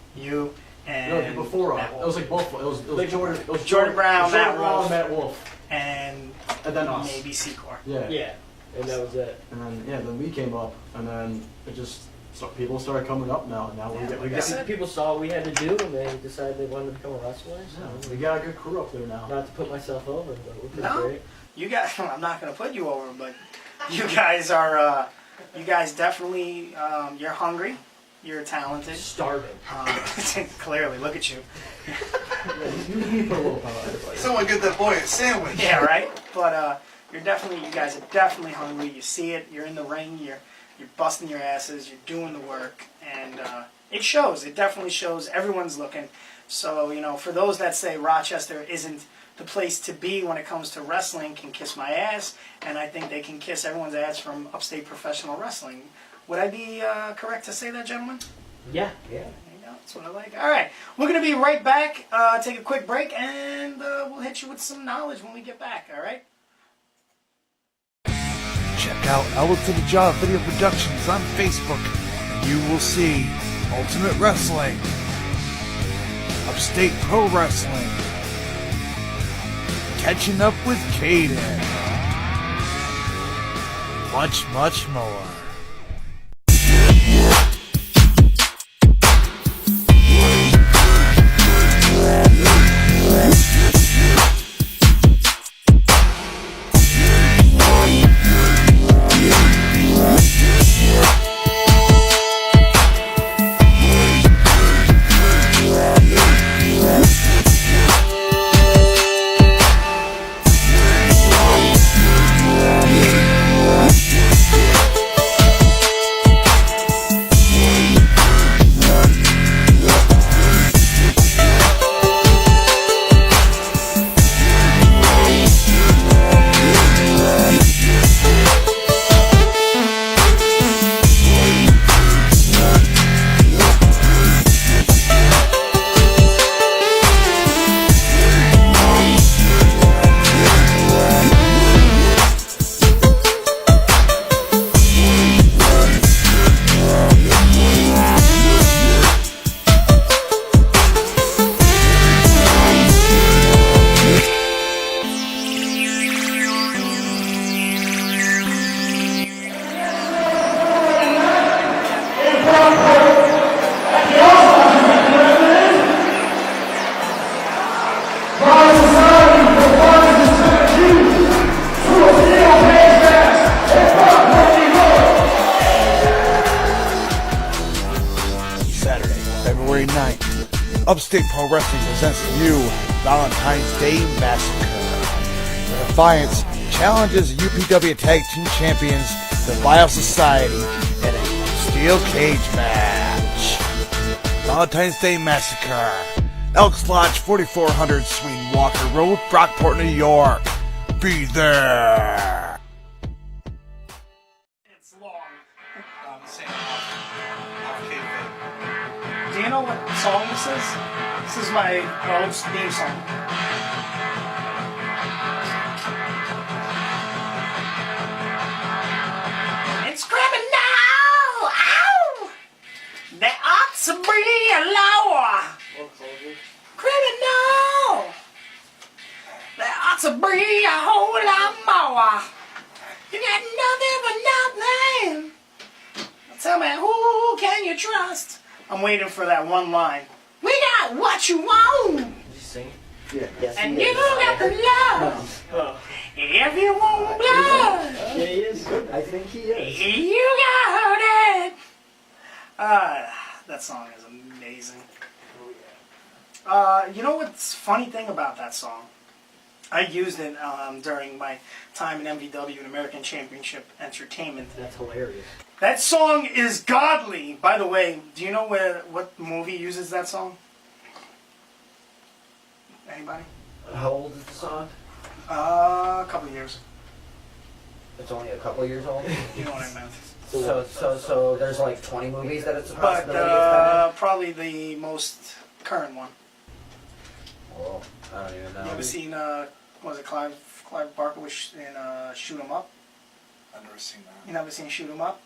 and
no, before
Matt
it was like both. It was
Like
Jordan. It was
Jordan Brown,
Jordan
Matt
Brown,
Wolf.
Matt Wolf,
and
and then us.
maybe Secor.
Yeah.
Yeah, and that was it.
And then we came up, and then it just people started coming up now. And now
Yeah,
we
like I
got
said.
People saw what we had to do, and they decided they wanted to become a wrestler. So.
we got a good crew up there now.
Not to put myself over, but we're pretty
No.
great.
You guys, I'm not going to put you over, but you guys are, you guys definitely, you're hungry, you're talented.
Starving.
Clearly, look at you.
You put a little power on everybody.
Someone get that boy a sandwich.
Yeah, right? But you guys are definitely hungry. You see it, you're in the ring, you're busting your asses, you're doing the work, and it shows. It definitely shows. Everyone's looking. So, you know, for those that say Rochester isn't the place to be when it comes to wrestling, can kiss my ass, and I think they can kiss everyone's ass from upstate professional wrestling. Would I be correct to say that, gentlemen?
Yeah.
There you go. That's what I like. All right. We're going to be right back, take a quick break, and we'll hit you with some knowledge when we get back, all right?
Check out Elwood to the Job Video Productions on Facebook, and you will see Ultimate Wrestling, Upstate Pro Wrestling, Catching Up with Cayden, much, much more. Upstate Pro Wrestling presents the new Valentine's Day Massacre. The Defiance challenges UPW Tag Team Champions, the Vile Society, in a steel cage match. Valentine's Day Massacre. Elks Lodge, 4400 Sweden Walker Road, Brockport, New York. Be there.
It's long.
Same off Cayden.
Do you know what song this is? This is my old theme song. It's criminal! Ow! There ought to be a law! Criminal! There ought to be a whole lot more! You got nothing but nothing! Tell me, who can you trust? I'm waiting for that one line. We got what you want!
Did you sing?
Yes,
And
he
you
is.
got the love! If you want blood!
Yeah, he is.
I think he is.
You got it! That song is amazing. You know what's funny thing about that song? I used it during my time in MVW and American Championship Entertainment.
That's hilarious.
That song is godly. By the way, do you know what movie uses that song? Anybody?
How old is the song?
A couple years.
It's only a couple years old.
You know what I meant.
So there's like 20 movies that it's a
But
possibility of
probably the most current one.
coming? Well, I don't even know.
You ever seen, was it Clive Barker in Shoot 'Em Up?
I've never seen that.
You never seen Shoot 'Em Up?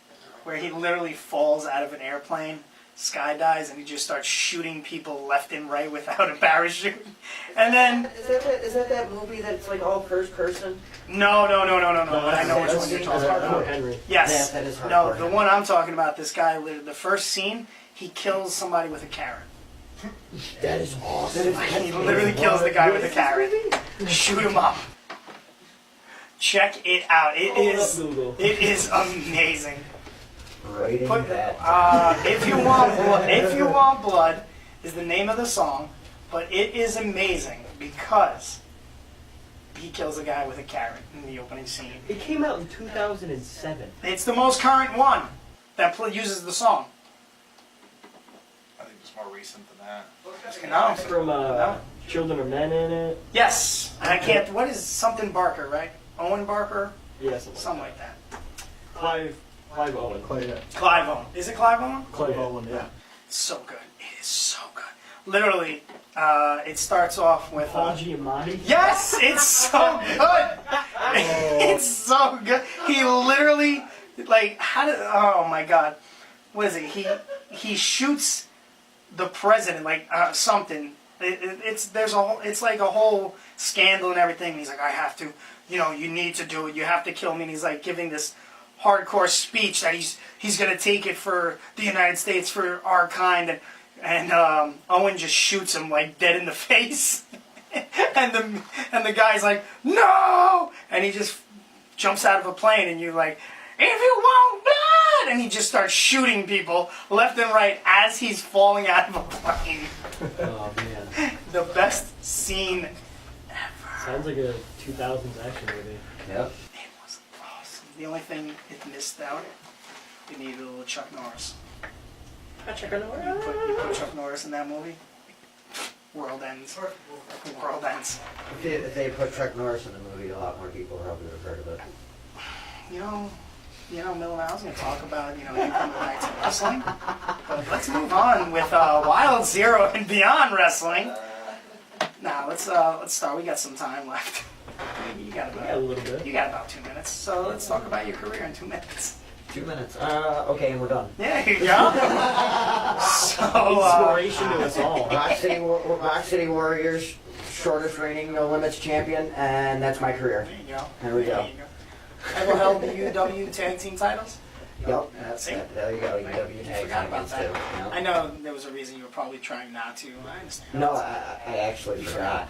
Where he literally falls out of an airplane, skydives, and he just starts shooting people left and right without a parachute. And then,
Is that movie that's like all first person?
no, I know which one you're talking
Hardcore
about.
Henry.
Yes.
Yeah, that is
No,
hardcore
the
Henry.
one I'm talking about, this guy, the first scene, he kills somebody with a carrot.
That is awesome.
He literally kills the guy with a carrot. Shoot him up. Check it out. It is amazing.
Writing
Put,
that.
if you want blood is the name of the song, but it is amazing because he kills a guy with a carrot in the opening scene.
It came out in 2007.
It's the most current one that uses the song.
I think it's more recent than that.
No.
From Children of Men in it.
Yes, and I can't. What is something Barker, right? Owen Barker,
Yeah,
something like that.
Clive Owen.
Clive Owen. Is it Clive Owen?
Clive Owen, yeah.
It's so good. It is so good. Literally, it starts off with.
Paul Giamatti.
Yes, it's so good. It's so good. He literally, like, oh my God, what is it? He shoots the president, like something. It's like a whole scandal and everything. And he's like, I have to, you need to do it. You have to kill me. And he's like giving this hardcore speech that he's gonna take it for the United States, for our kind, and Owen just shoots him like dead in the face, and the guy's like, no, and he just jumps out of a plane, and you're like, if you want blood, and he just starts shooting people left and right as he's falling out of a plane.
Oh man.
The best scene.
Sounds like a 2000s action movie.
Yep.
It was awesome. The only thing it missed out, it needed a little Chuck Norris. You put Chuck Norris in that movie, world ends. World ends.
If they put Chuck Norris in the movie, a lot more people probably would have heard of it.
Miller, I was going to talk about, incoming rights in wrestling. But let's move on with Wild Zero and Beyond Wrestling. Now, let's start. We got some time left. You got
Yeah, a little bit.
You got about 2 minutes. So let's talk about your career in 2 minutes.
2 minutes. Okay, and we're done.
Yeah, here you go.
Inspiration to us all.
Rock City Warriors, shortest reigning No Limits champion, and that's my career.
There you go.
There we go.
There you go. Ever held the UW tag team titles?
Yep.
See?
There you go. UW tag
Forgot about
champions too.
that.
Yep.
I know there was a reason you were probably trying not to. I understand.
No, I actually forgot.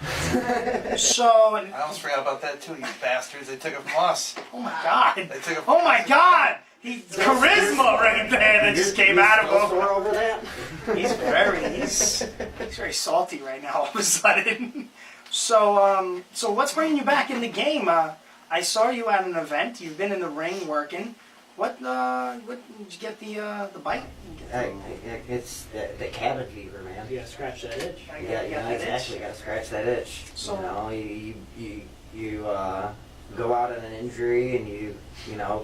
So,
I almost forgot about that too, you bastards. They took it from us.
oh my God.
They took it from
Oh my
us.
God! Charisma right there that just came out
Still
of
sore
him.
over that?
He's very salty right now all of a sudden. So what's bringing you back in the game? I saw you at an event. You've been in the ring working. What did you get the bite?
It's the cabin fever, man.
You gotta scratch that itch.
Yeah, exactly. You gotta scratch that itch.
So-
You go out on an injury and you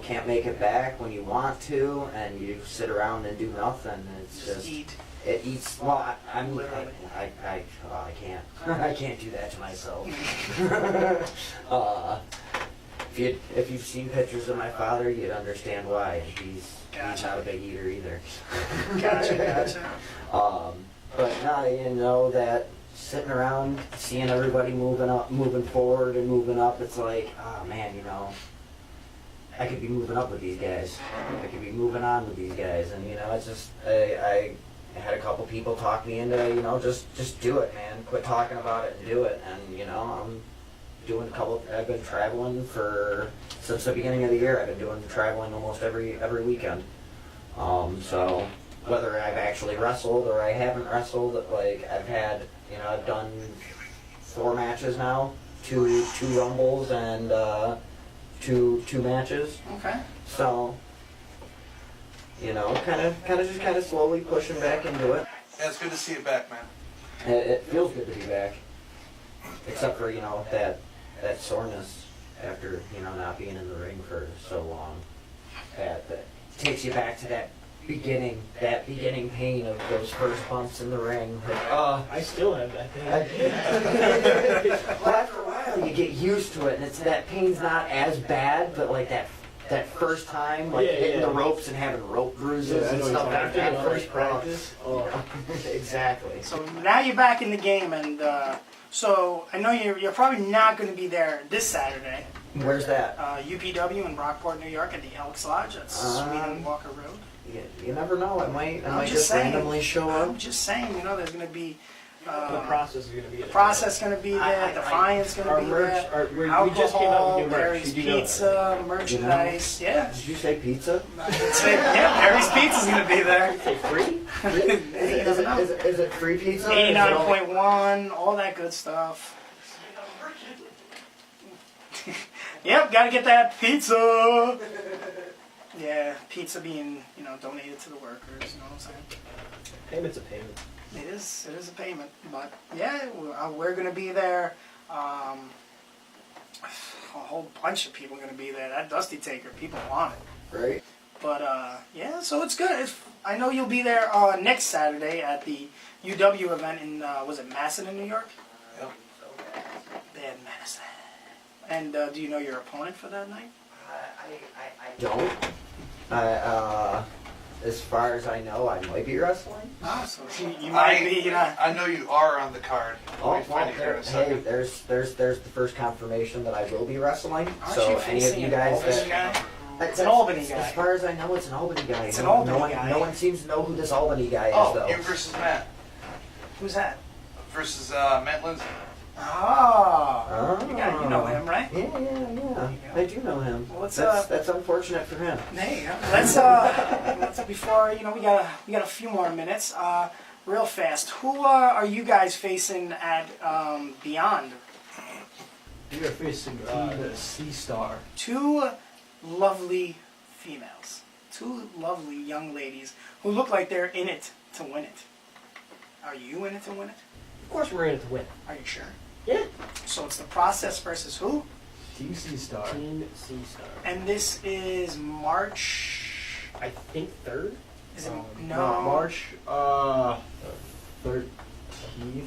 can't make it back when you want to, and you sit around and do nothing. It's just
Eat.
it eats. Well, I
Literally.
can't. I can't do that to myself. If you've seen pictures of my father, you'd understand why. He's not a big eater either.
Gotcha.
But now you know that sitting around, seeing everybody moving forward and moving up, it's like, oh man, I could be moving up with these guys. I could be moving on with these guys, and it's just I had a couple people talk me into just do it, man. Quit talking about it and do it, and I'm doing I've been traveling since the beginning of the year. I've been doing traveling almost every weekend. So whether I've actually wrestled or I haven't wrestled, like I've done 4 matches now, two rumbles and two matches.
Okay.
So kind of slowly pushing back into it.
Yeah, it's good to see you back, man.
It feels good to be back, except for that soreness after not being in the ring for so long. That takes you back to that beginning pain of those first bumps in the ring.
I still have that thing.
But after a while, you get used to it, and that pain's not as bad. But like that first time, hitting the ropes and having rope bruises and stuff like that.
After the first practice.
Exactly.
So now you're back in the game, and so I know you're probably not going to be there this Saturday.
Where's that?
UPW in Rockport, New York, at the Elks Lodge. That's Sweden Walker Road.
You never know. I might
I'm
just
saying,
randomly show up.
I'm just saying, there's going to be
The process is gonna be.
the process going to be there. Defiance going to be there.
We just came out with new merch.
Barry's
Did you know
Pizza, merchandise. Yeah.
Did you say pizza?
Barry's Pizza's going to be there.
Say free?
Hey, you never know.
Is it free pizza?
89.1, all that good stuff. Yep, gotta get that pizza. Yeah, pizza being, donated to the workers, you know what I'm saying?
Payment's a payment.
It is a payment, but yeah, we're gonna be there. A whole bunch of people are gonna be there. That Dusty Taker, people want it.
Right.
But yeah, so it's good. I know you'll be there next Saturday at the UW event in was it Madison in New York?
Yep.
Bad Madison. And do you know your opponent for that night?
I don't. As far as I know, I might be wrestling.
Ah, so you might be.
I know you are on the card. Let me find it here in a
Hey,
second.
there's the first confirmation that I will be wrestling.
Aren't
So
you
any of
facing
you
an
guys
Albany
that
guy? It's an Albany guy.
As far as I know, it's an Albany guy.
It's an Albany
no one,
guy.
No one seems to know who this Albany guy is,
Oh,
though.
you versus Matt.
Who's that?
Versus Matt Lindsay.
Oh, you know him, right?
Yeah. I do know him.
Well, let's,
that's unfortunate for him.
Hey, let's before we got a few more minutes. Real fast. Who are you guys facing at Beyond?
We are facing the Sea Star.
2 lovely females, 2 lovely young ladies who look like they're in it to win it. Are you in it to win it?
Of course, we're in it to win.
Are you sure?
Yeah.
So it's the process versus who?
Team Sea Star.
Team Sea Star.
And this is March.
I think 3rd.
Is it
March 13th or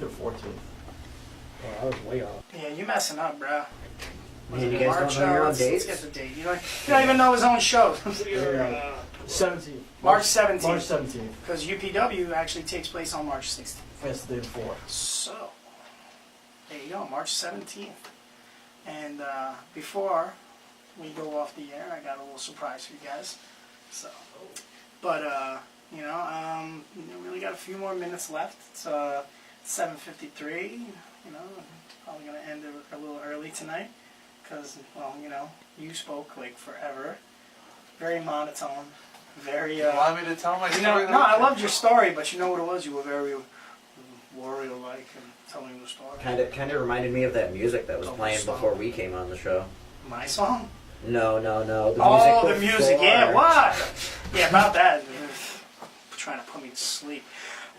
14th.
Oh, I was way off.
Yeah, you messing up, bro. Was
Man,
it
you guys
March?
don't know your own
Let's
dates?
get the date. You don't even know his own show.
17th.
March 17th.
March 17th.
Because UPW actually takes place on March 16th.
That's the day before.
So, there you go, March 17th. And before we go off the air, I got a little surprise for you guys. So, but we really got a few more minutes left. It's 7:53. Probably gonna end it a little early tonight because, you spoke like forever. very monotone, very.
You want me to tell my
You
story?
know, no, I loved your story, but you know what it was? You were very warrior-like in telling the story.
Kind of reminded me of that music that was
Oh,
playing
stop.
before we came on the show.
My song?
No.
The music, yeah,
before.
what? Yeah, about that. Trying to put me to sleep.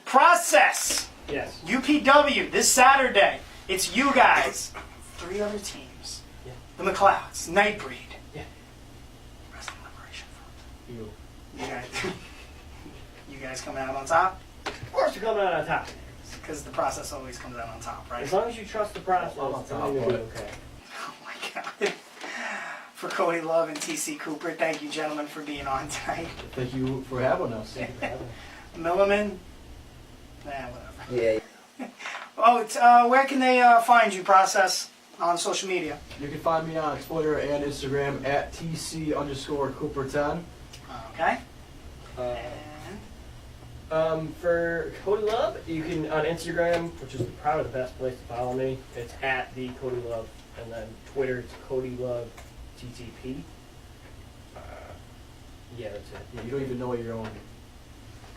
Process!
Yes.
UPW, this Saturday. It's you guys. 3 other teams.
Yeah.
The McLeods, Nightbreed.
Yeah.
Wrestling Liberation Front.
You.
You guys, you guys coming out on top?
Of course, you're coming out on top.
Because the process always comes out on top, right?
As long as you trust the process,
I'm on top
everything
of
will be
it.
okay.
Oh my God. For Cody Love and TC Cooper, thank you, gentlemen, for being on tonight.
Thank you for having us.
Milliman, whatever.
Yeah.
Oh, it's, where can they find you, Process, on social media?
You can find me on Twitter and Instagram at TC_Cooper10.
Okay.
And
And
for Cody Love, you can on Instagram, which is probably the best place to follow me. It's at the Cody Love, and then Twitter it's Cody Love TTP. Yeah, that's it.
Yeah, you don't even know your own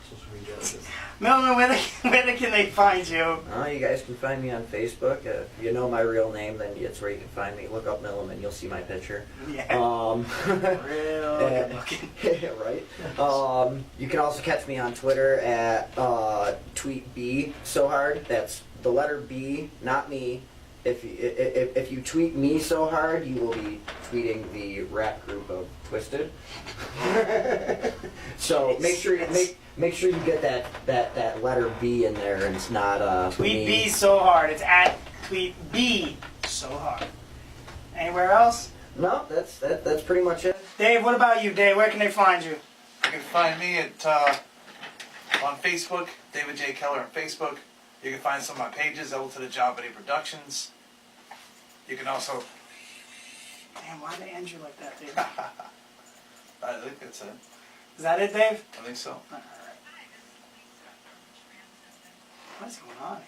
social media is.
Milliman, where can they find you?
You guys can find me on Facebook. If you know my real name, then it's where you can find me. Look up Milliman, you'll see my picture.
Yeah. Real
Yeah.
good looking.
Right. You can also catch me on Twitter at tweet B so hard. That's the letter B, not me. If you tweet me so hard, you will be tweeting the rap group of Twisted. So make sure you get that letter B in there, and it's not
Tweet
me.
B so hard. It's at Tweet B so hard. Anywhere else?
No, that's pretty much it.
Dave, what about you, Dave? Where can they find you?
You can find me at on Facebook, David J. Keller on Facebook. You can find some of my pages, Double to the Job Buddy Productions. You can also,
Damn, why'd they end you like that, Dave?
I think that's it.
Is that it, Dave?
I think so.
What is going on here?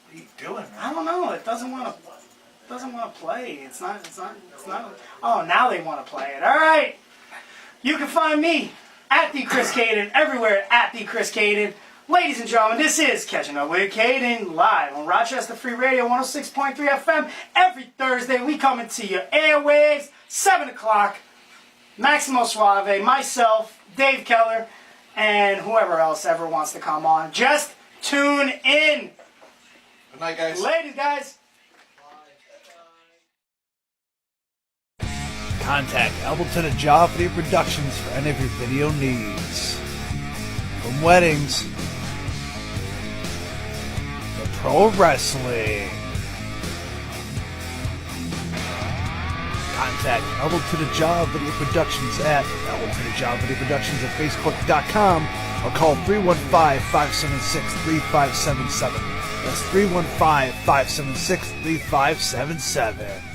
What are you doing, man?
I don't know. It doesn't want to play. It's not. Oh, now they want to play it. All right. You can find me at the Chris Cayden everywhere at the Chris Cayden. Ladies and gentlemen, this is Catching Up with Cayden live on Rochester Free Radio 106.3 FM. Every Thursday we come into your airwaves 7 o'clock. Maximo Suave, myself, Dave Keller, and whoever else ever wants to come on. Just tune in.
Good night, guys.
Ladies, guys.
Contact Elbow to the Jaw Video Productions for any of your video needs. From weddings to pro wrestling. Contact Elbow to the Jaw Video Productions at Elbow to the Jaw Video Productions at Facebook.com or call 315-576-3577. That's 315-576-3577.